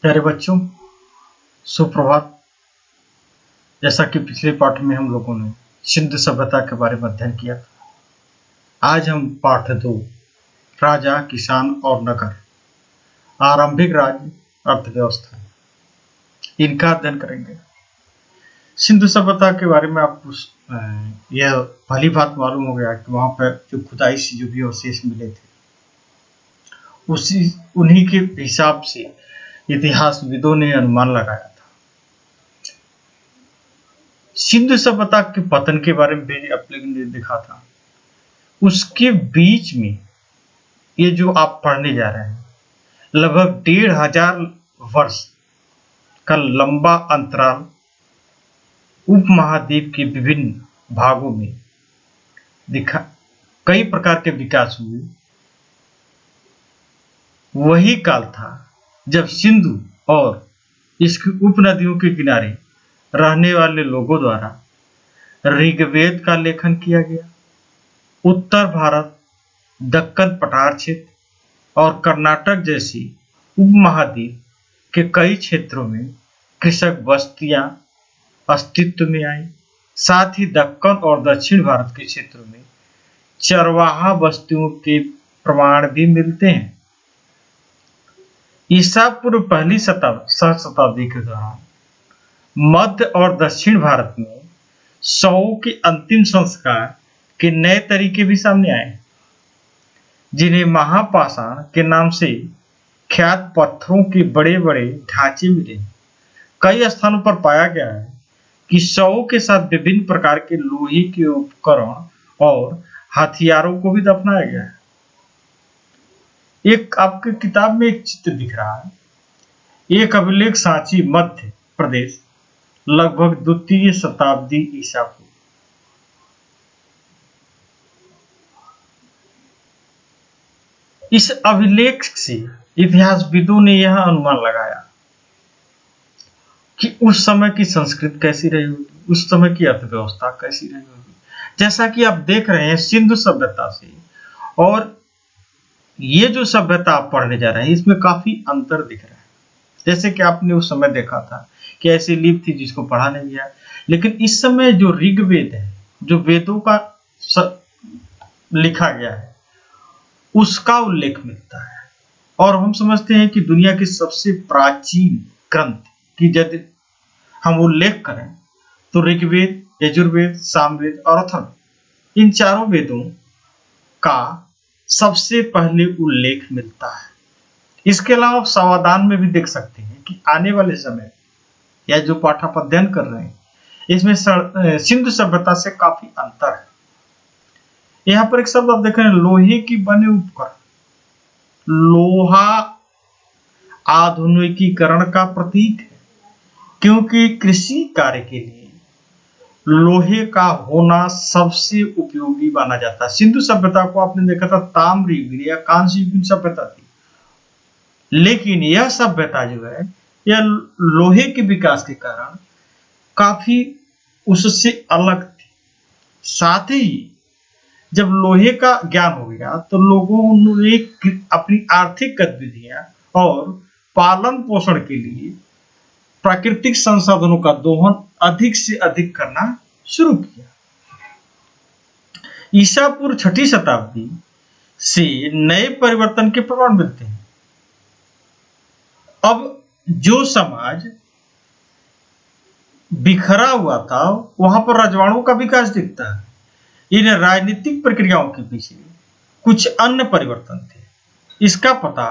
प्यारे बच्चों, सुप्रभात। जैसा कि पिछले पाठ में हम लोगों ने सिंधु सभ्यता के बारे में अध्ययन किया था, आज हम पाठ 2 राजा, किसान और नगर, आरंभिक राज्य, अर्थव्यवस्था, इनका अध्ययन करेंगे। सिंधु सभ्यता के बारे में आपको यह भली बात मालूम हो गया कि वहां पर जो खुदाई से जो भी अवशेष मिले थे, उन्हीं के हिसाब से इतिहासविदों ने अनुमान लगाया था। सिंधु सभ्यता के पतन के बारे में भी आप लोगों ने देखा था। उसके बीच में ये जो आप पढ़ने जा रहे हैं, लगभग 1500 वर्ष का लंबा अंतराल उपमहाद्वीप के विभिन्न भागों में कई प्रकार के विकास हुए। वही काल था जब सिंधु और इसकी उपनदियों के किनारे रहने वाले लोगों द्वारा ऋग्वेद का लेखन किया गया। उत्तर भारत, दक्कन पठार क्षेत्र और कर्नाटक जैसी उपमहाद्वीप के कई क्षेत्रों में कृषक बस्तियां अस्तित्व में आई। साथ ही दक्कन और दक्षिण भारत के क्षेत्रों में चरवाहा बस्तियों के प्रमाण भी मिलते हैं। ईसा पूर्व पहली शताब्दी के दौरान मध्य और दक्षिण भारत में शवों के अंतिम संस्कार के नए तरीके भी सामने आए, जिन्हें महापाषाण के नाम से ख्यात पत्थरों के बड़े बड़े ढांचे मिले। कई स्थानों पर पाया गया है कि शवों के साथ विभिन्न प्रकार के लोहे के उपकरण और हथियारों को भी दफनाया गया है। एक आपकी किताब में एक चित्र दिख रहा है, एक अभिलेख सांची, मध्य प्रदेश, लगभग 2वीं शताब्दी ईसा पूर्व। इस अभिलेख से इतिहासविदों ने यह अनुमान लगाया कि उस समय की संस्कृति कैसी रही होगी, उस समय की अर्थव्यवस्था कैसी रही होगी। जैसा कि आप देख रहे हैं, सिंधु सभ्यता से और ये जो सभ्यता आप पढ़ने जा रहे हैं, इसमें काफी अंतर दिख रहा है। जैसे कि आपने उस समय देखा था कि ऐसी लिपि थी जिसको पढ़ा नहीं गया, लेकिन इस समय जो ऋग्वेद है, जो वेदों का लिखा गया है, उसका उल्लेख मिलता है। और हम समझते हैं कि दुनिया के सबसे प्राचीन ग्रंथ की यदि हम उल्लेख करें तो ऋग्वेद, यजुर्वेद, सामवेद और अथर्ववेद, इन चारों वेदों का सबसे पहले उल्लेख मिलता है। इसके अलावा सावधान में भी देख सकते हैं कि आने वाले समय या जो पाठ आप अध्ययन कर रहे हैं, इसमें सिंधु सभ्यता से काफी अंतर है। यहाँ पर एक शब्द आप देख रहे हैं, लोहे की बने उपकरण। लोहा आधुनिकीकरण का प्रतीक है, क्योंकि कृषि कार्य के लिए लोहे का होना सबसे उपयोगी माना जाता है। सिंधु सभ्यता को आपने देखा था ताम्र युग या कांस्य युग सभ्यता थी, लेकिन यह सभ्यता जो है, यह लोहे के विकास के कारण काफी उससे अलग थी। साथ ही जब लोहे का ज्ञान हो गया तो लोगों ने अपनी आर्थिक गतिविधियां और पालन पोषण के लिए प्राकृतिक संसाधनों का दोहन अधिक से अधिक करना शुरू किया। ईसा पूर्व 6वीं शताब्दी से नए परिवर्तन के प्रमाण मिलते हैं। अब जो समाज बिखरा हुआ था, वहां पर रजवाड़ों का विकास दिखता है। इन राजनीतिक प्रक्रियाओं के पीछे कुछ अन्य परिवर्तन थे। इसका पता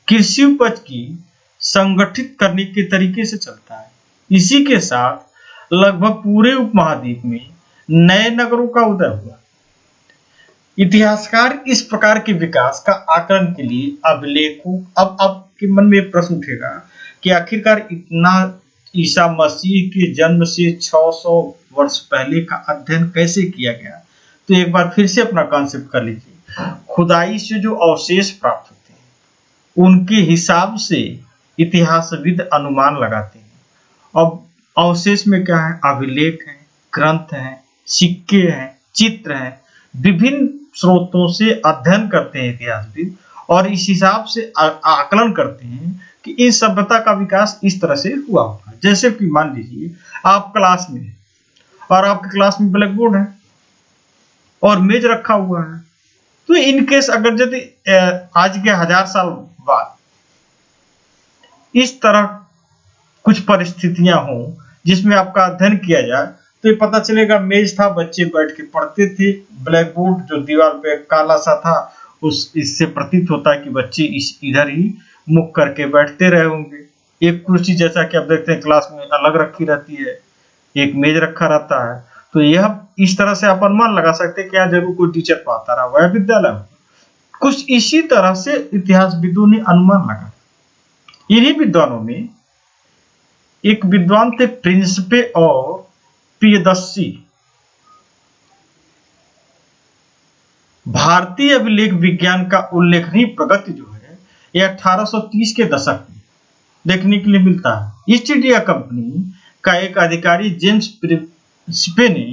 कृषि उपज की संगठित करने के तरीके से चलता है। इसी के साथ लगभग पूरे उपमहाद्वीप में नए नगरों का उदय हुआ। इतिहासकार इस प्रकार के विकास का आकलन के लिए अभिलेखों, अब आपके मन में प्रश्न उठेगा कि आखिरकार इतना ईसा मसीह के जन्म से 600 वर्ष पहले का अध्ययन कैसे किया गया। तो एक बार फिर से अपना कॉन्सेप्ट कर लीजिए। खुदाई से जो अवशेष प्राप्त होते हैं, उनके हिसाब से इतिहासविद अनुमान लगाते हैं। अब अवशेष में क्या है? अभिलेख है, ग्रंथ हैं, सिक्के हैं, चित्र हैं। विभिन्न स्रोतों से अध्ययन करते हैं इतिहासविद और इस हिसाब से आकलन करते हैं कि इस सभ्यता का विकास इस तरह से हुआ होगा। जैसे कि मान लीजिए आप क्लास में हैं और आपके क्लास में ब्लैक बोर्ड है और मेज रखा हुआ है, तो इनकेस अगर यदि आज के 1000 साल बाद इस तरह कुछ परिस्थितियां हों जिसमें आपका अध्ययन किया जाए, तो ये पता चलेगा मेज था, बच्चे बैठ के पढ़ते थे, ब्लैक बोर्ड जो दीवार पे काला सा था, उस इससे प्रतीत होता है कि बच्चे इधर ही मुख करके बैठते रहे होंगे। एक कुर्सी जैसा कि आप देखते हैं क्लास में अलग रखी रहती है, एक मेज रखा रहता है, तो यह इस तरह से आप अनुमान लगा सकते हैं कि यहाँ जरूर कोई टीचर पढ़ाता रहा, वह विद्यालय होगा। कुछ इसी तरह से इतिहासविदों ने अनुमान लगा। इन्हीं विद्वानों में एक विद्वान थे प्रिंसिपे और प्रियदर्शी। भारतीय अभिलेख विज्ञान का उल्लेखनीय प्रगति जो है यह 1830 के दशक में देखने के लिए मिलता है। ईस्ट इंडिया कंपनी का एक अधिकारी जेम्स प्रिंसिपे ने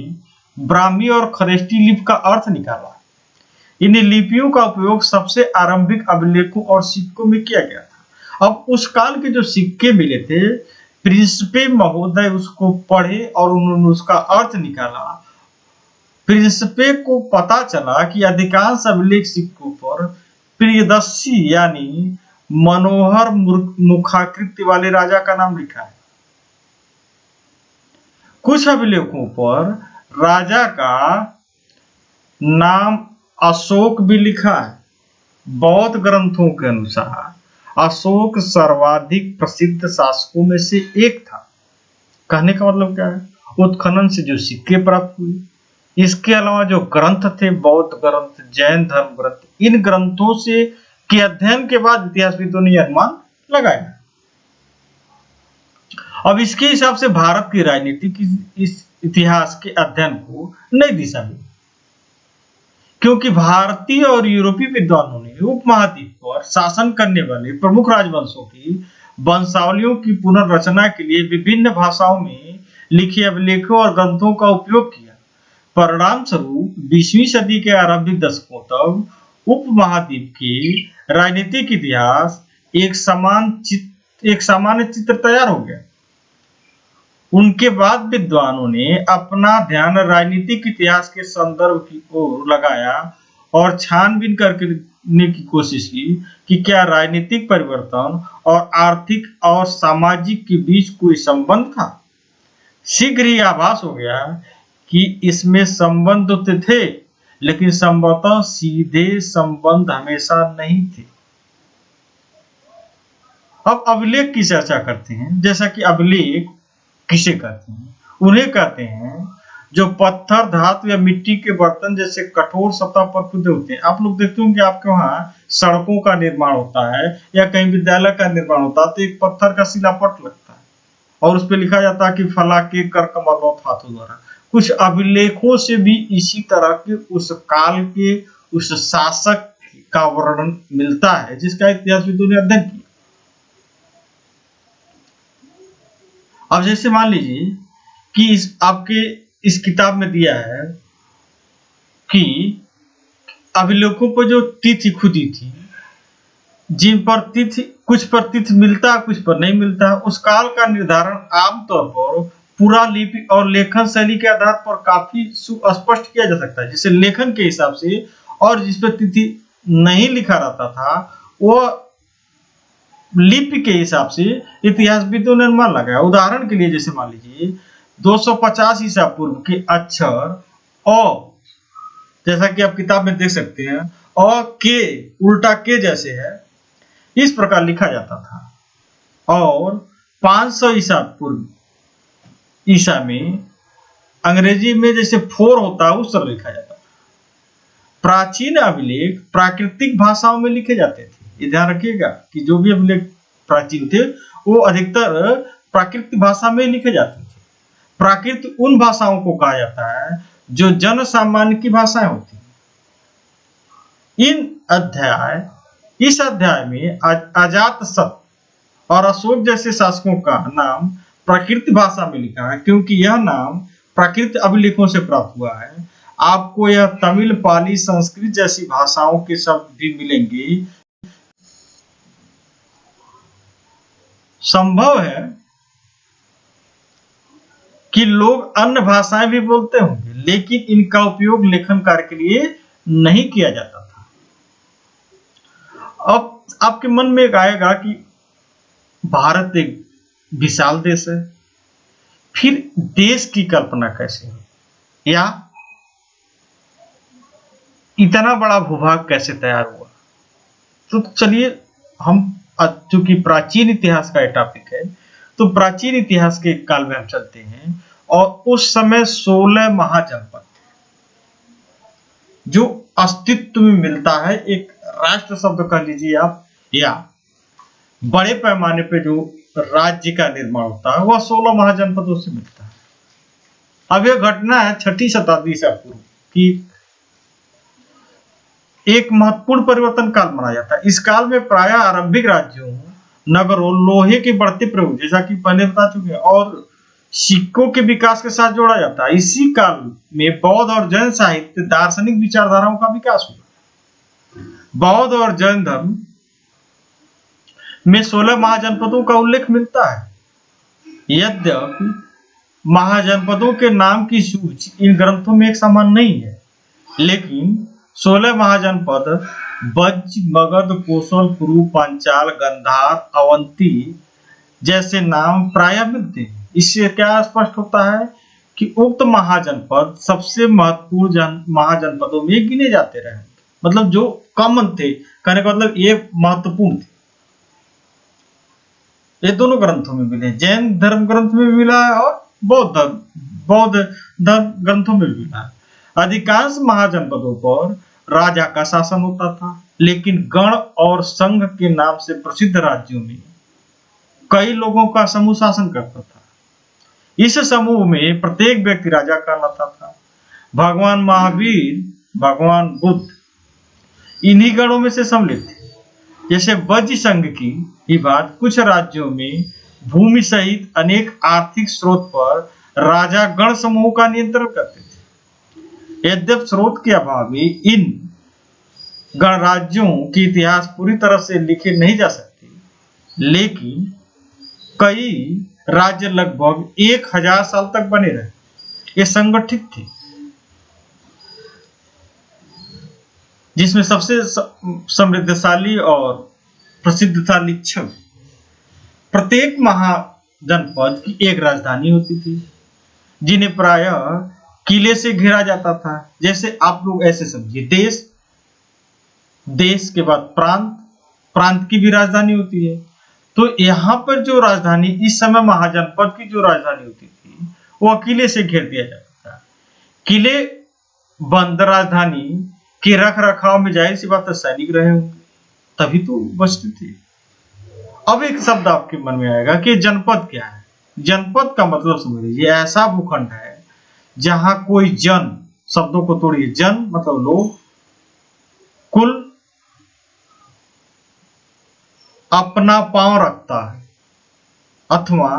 ब्राह्मी और खरेष्टी लिपि का अर्थ निकाला। इन लिपियों का उपयोग सबसे आरंभिक अभिलेखों और सिक्कों में किया गया था। अब उस काल के जो सिक्के मिले थे, प्रिंसिपे महोदय उसको पढ़े और उन्होंने उसका अर्थ निकाला। प्रिंसिपे को पता चला कि अधिकांश अभिलेख सिक्कों पर प्रियदर्शी यानी मनोहर मुखाकृति वाले राजा का नाम लिखा है। कुछ अभिलेखों पर राजा का नाम अशोक भी लिखा है। बौद्ध ग्रंथों के अनुसार अशोक सर्वाधिक प्रसिद्ध शासकों में से एक था। कहने का मतलब क्या है, उत्खनन से जो सिक्के प्राप्त हुए, इसके अलावा जो ग्रंथ थे, बौद्ध ग्रंथ, जैन धर्म ग्रंथ, इन ग्रंथों से के अध्ययन के बाद इतिहासविदों ने अनुमान लगाया। अब इसके हिसाब से भारत की राजनीति की इस इतिहास के अध्ययन को नई दिशा मिली, क्योंकि भारतीय और यूरोपीय विद्वानों ने उपमहाद्वीप पर शासन करने वाले प्रमुख राजवंशों की वंशावलियों की पुनर्रचना के लिए विभिन्न भाषाओं में लिखे अभिलेखों और ग्रंथों का उपयोग किया। परिणाम स्वरूप 20वीं सदी के आरंभिक दशकों तक उपमहाद्वीप की राजनीतिक इतिहास एक सामान्य चित्र तैयार हो गया। उनके बाद विद्वानों ने अपना ध्यान राजनीतिक इतिहास के संदर्भ की ओर लगाया और छानबीन करने की कोशिश की कि क्या राजनीतिक परिवर्तन और आर्थिक और सामाजिक के बीच कोई संबंध था। शीघ्र ही आभास हो गया कि इसमें संबंध तो थे, लेकिन संभवतः सीधे संबंध हमेशा नहीं थे। अब अभिलेख की चर्चा करते हैं। जैसा कि अभिलेख किसे कहते हैं? उन्हें कहते हैं जो पत्थर, धातु या मिट्टी के बर्तन जैसे कठोर सतह पर खुदे होते हैं। आप लोग देखते होंगे आपके वहां सड़कों का निर्माण होता है या कहीं विद्यालय का निर्माण होता है, तो एक पत्थर का शिलापट लगता है और उस पर लिखा जाता है कि फला के कर कमरनौत हाथों द्वारा। कुछ अभिलेखों से भी इसी तरह के उस काल के उस शासक का वर्णन मिलता है जिसका इतिहासविदों ने अध्ययन किया। अब जैसे मान लीजिए कि आपके इस किताब में दिया है कि अभिलेखों पर जो तिथि खुदी थी, जिन पर तिथि, कुछ पर तिथि मिलता है, कुछ पर नहीं मिलता है। उस काल का निर्धारण आमतौर पर पुरालिपि और लेखन शैली के आधार पर काफी सुस्पष्ट किया जा सकता है। जैसे लेखन के हिसाब से और जिस पर तिथि नहीं लिखा रहता था, वो लिपि के हिसाब से इतिहासविदों ने अनुमान लगाया। उदाहरण के लिए जैसे मान लीजिए 250 ईसा पूर्व के अक्षर अ, जैसा कि आप किताब में देख सकते हैं, अ के उल्टा के जैसे है, इस प्रकार लिखा जाता था। और 500 ईसा पूर्व ईसा में अंग्रेजी में जैसे 4 होता है उस तरह लिखा जाता था। प्राचीन अभिलेख प्राकृतिक भाषाओं में लिखे जाते थे। ये ध्यान रखिएगा कि जो भी अभिलेख प्राचीन थे वो अधिकतर प्राकृतिक भाषा में लिखे जाते थे। प्राकृत उन भाषाओं को कहा जाता है जो जन सामान्य की भाषाएं होती हैं। इस अध्याय में अजातशत्रु और अशोक जैसे शासकों का नाम प्राकृत भाषा में लिखा है, क्योंकि यह नाम प्राकृत अभिलेखों से प्राप्त हुआ है। आपको यह तमिल, पाली, संस्कृत जैसी भाषाओं के शब्द भी मिलेंगे। संभव है कि लोग अन्य भाषाएं भी बोलते होंगे, लेकिन इनका उपयोग लेखन कार्य के लिए नहीं किया जाता था। अब आपके मन में एक आएगा कि भारत एक विशाल देश है, फिर देश की कल्पना कैसे हो, या इतना बड़ा भूभाग कैसे तैयार हुआ। तो चलिए हम, चूंकि प्राचीन इतिहास का टॉपिक है, तो प्राचीन इतिहास के काल में हम चलते हैं, और उस समय 16 महाजनपद थे, जो अस्तित्व में मिलता है। एक राष्ट्र शब्द कह लीजिए आप, या बड़े पैमाने पे जो राज्य का निर्माण होता है, वह 16 महाजनपदों से मिलता है। अब यह घटना है 6ठी शताब्दी से पूर्व की, एक महत्वपूर्ण परिवर्तन काल माना जाता है। इस काल में प्रायः आरंभिक राज्यों, नगरों, लोहे के बढ़ते प्रयोग, जैसा कि पहले बता चुके हैं, और सिक्कों के विकास के साथ जोड़ा जाता है। इसी काल में बौद्ध और जैन साहित्य, दार्शनिक विचारधाराओं का विकास हुआ। बौद्ध और जैन धर्म में 16 महाजनपदों का उल्लेख मिलता है। यद्यपि महाजनपदों के नाम की सूची इन ग्रंथों में एक समान नहीं है, लेकिन 16 महाजनपद बज्ज, मगध, कोशल, कुरु, पांचाल, गांधार, अवंती जैसे नाम प्रायः मिलते हैं। इससे क्या स्पष्ट होता है कि उक्त महाजनपद सबसे महत्वपूर्ण महाजनपदों में गिने जाते रहे, मतलब जो कॉमन थे, कहने का मतलब ये महत्वपूर्ण थे। ये दोनों ग्रंथों में मिले, जैन धर्म ग्रंथ में भी मिला है और बौद्ध धर्म ग्रंथों में भी मिला है। अधिकांश महाजनपदों पर राजा का शासन होता था, लेकिन गण और संघ के नाम से प्रसिद्ध राज्यों में कई लोगों का समूह शासन करता था। इस समूह में प्रत्येक व्यक्ति राजा कहलाता था। भगवान महावीर, भगवान बुद्ध इन्हीं गणों में से सम्मिलित थे। जैसे वज्र संघ की ही बात, कुछ राज्यों में भूमि सहित अनेक आर्थिक स्रोत पर राजा गण समूह का नियंत्रण करते थे। यद्यपि स्रोत के अभाव में इन गणराज्यों की इतिहास पूरी तरह से लिखे नहीं जा सकते, लेकिन कई राज्य लगभग 1000 साल तक बने रहे। ये संगठित थे, जिसमें सबसे समृद्धशाली और प्रसिद्ध था लिच्छव। प्रत्येक महाजनपद की एक राजधानी होती थी, जिन्हें प्रायः किले से घेरा जाता था। जैसे आप लोग ऐसे समझिए, देश, देश के बाद प्रांत, प्रांत की भी राजधानी होती है। तो यहाँ पर जो राजधानी, इस समय महाजनपद की जो राजधानी होती थी, वो किले से घेर दिया जाता था। किले बंद राजधानी के रख रखाव में जाहिर सी बात है सैनिक रहे होंगे, तभी तो बचते थे। अब एक शब्द आपके मन में आएगा कि जनपद क्या है। जनपद का मतलब समझ लीजिए, ऐसा भूखंड है जहां कोई जन, शब्दों को तोड़िए, जन मतलब लोग, कुल अपना पांव रखता है अथवा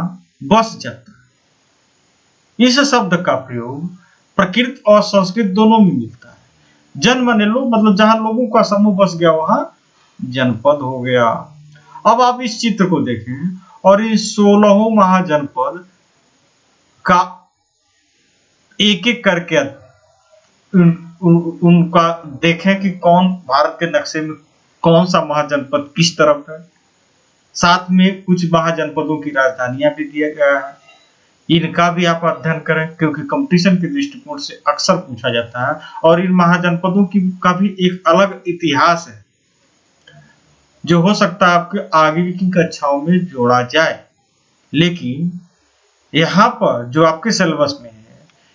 बस जाता है। इस शब्द का प्रयोग प्रकृत और संस्कृत दोनों में मिलता है। जन माने लोग, मतलब जहां लोगों का समूह बस गया वहां जनपद हो गया। अब आप इस चित्र को देखें और इस 16 महाजनपद का एक एक करके उनका देखें कि कौन भारत के नक्शे में कौन सा महाजनपद किस तरफ है। साथ में कुछ महाजनपदों की राजधानियां भी दिया गया है, इनका भी आप अध्ययन करें, क्योंकि कंपटीशन के दृष्टिकोण से अक्सर पूछा जाता है। और इन महाजनपदों की का भी एक अलग इतिहास है, जो हो सकता है आपके आगे की कक्षाओं में जोड़ा जाए। लेकिन यहाँ पर जो आपके सिलेबस में है,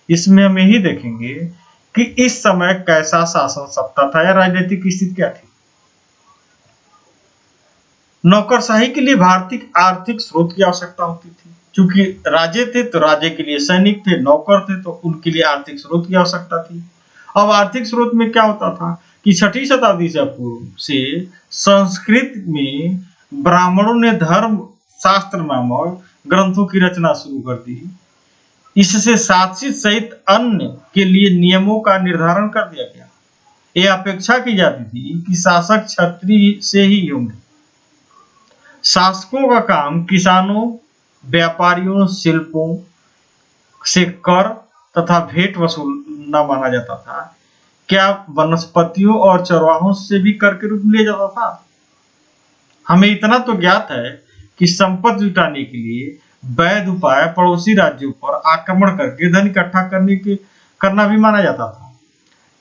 इसमें हम यही देखेंगे कि इस समय कैसा शासन सत्ता था या राजनीतिक स्थिति क्या थी। नौकरशाही के लिए भारतीय आर्थिक स्रोत की आवश्यकता होती थी। चूंकि राजे थे तो राजे के लिए सैनिक थे, नौकर थे तो उनके लिए आर्थिक स्रोत की आवश्यकता थी। अब आर्थिक स्रोत में क्या होता था कि 6ठी शताब्दी से पूर्व से संस्कृत में ब्राह्मणों ने धर्म शास्त्र नामक ग्रंथों की रचना शुरू कर दी। इससे शासित सहित अन्य के लिए नियमों का निर्धारण कर दिया गया। यह अपेक्षा की जाती थी कि शासक क्षत्रिय से ही होंगे। शासकों का काम किसानों, व्यापारियों, शिल्पों से कर तथा भेंट वसूलना माना जाता था। क्या वनस्पतियों और चरवाहों से भी कर के रूप लिया जाता था? हमें इतना तो ज्ञात है कि संपत्ति जुटाने के लिए वैध उपाय पड़ोसी राज्यों पर आक्रमण करके धन इकट्ठा करना भी माना जाता था।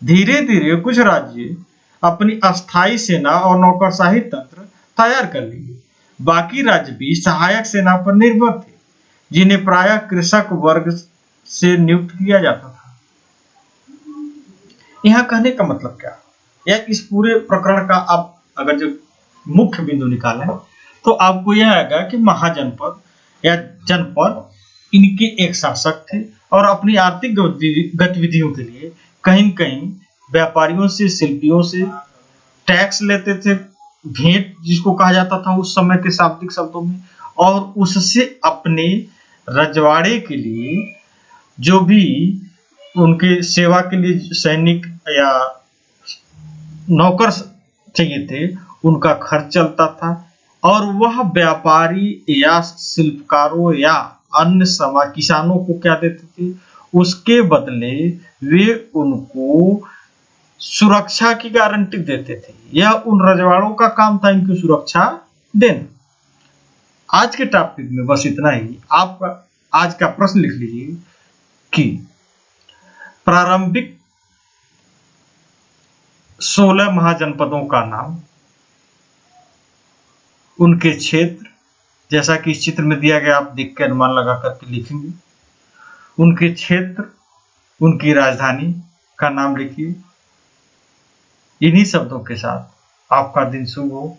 धीरे धीरे कुछ राज्य अपनी अस्थायी सेना और नौकरशाही तंत्र तैयार कर लिए। बाकी राज्य भी सहायक सेना पर निर्भर थे, जिन्हें प्रायः कृषक वर्ग से नियुक्त किया जाता था। यहाँ कहने का मतलब क्या, या इस पूरे प्रकरण का आप अगर जो मुख्य बिंदु निकालें तो आपको यह आएगा कि महाजनपद या जनपद इनके एक शासक थे और अपनी आर्थिक गतिविधियों के लिए कहीं कहीं व्यापारियों से, शिल्पियों से टैक्स लेते थे, भेंट जिसको कहा जाता था उस समय के शाब्दिक शब्दों में, और उससे अपने रजवाड़े के लिए जो भी उनके सेवा के लिए सैनिक या नौकर चाहिए थे उनका खर्च चलता था। और वह व्यापारी या शिल्पकारों या अन्य किसानों को क्या देते थे, उसके बदले वे उनको सुरक्षा की गारंटी देते थे। यह उन रजवाड़ों का काम था इनकी सुरक्षा देना। आज के टॉपिक में बस इतना ही। आप आज का प्रश्न लिख लीजिए कि प्रारंभिक 16 महाजनपदों का नाम, उनके क्षेत्र जैसा कि इस चित्र में दिया गया, आप देख के अनुमान लगा करके लिखेंगे। उनके क्षेत्र, उनकी राजधानी का नाम लिखिए। इन्हीं शब्दों के साथ आपका दिन शुभ हो।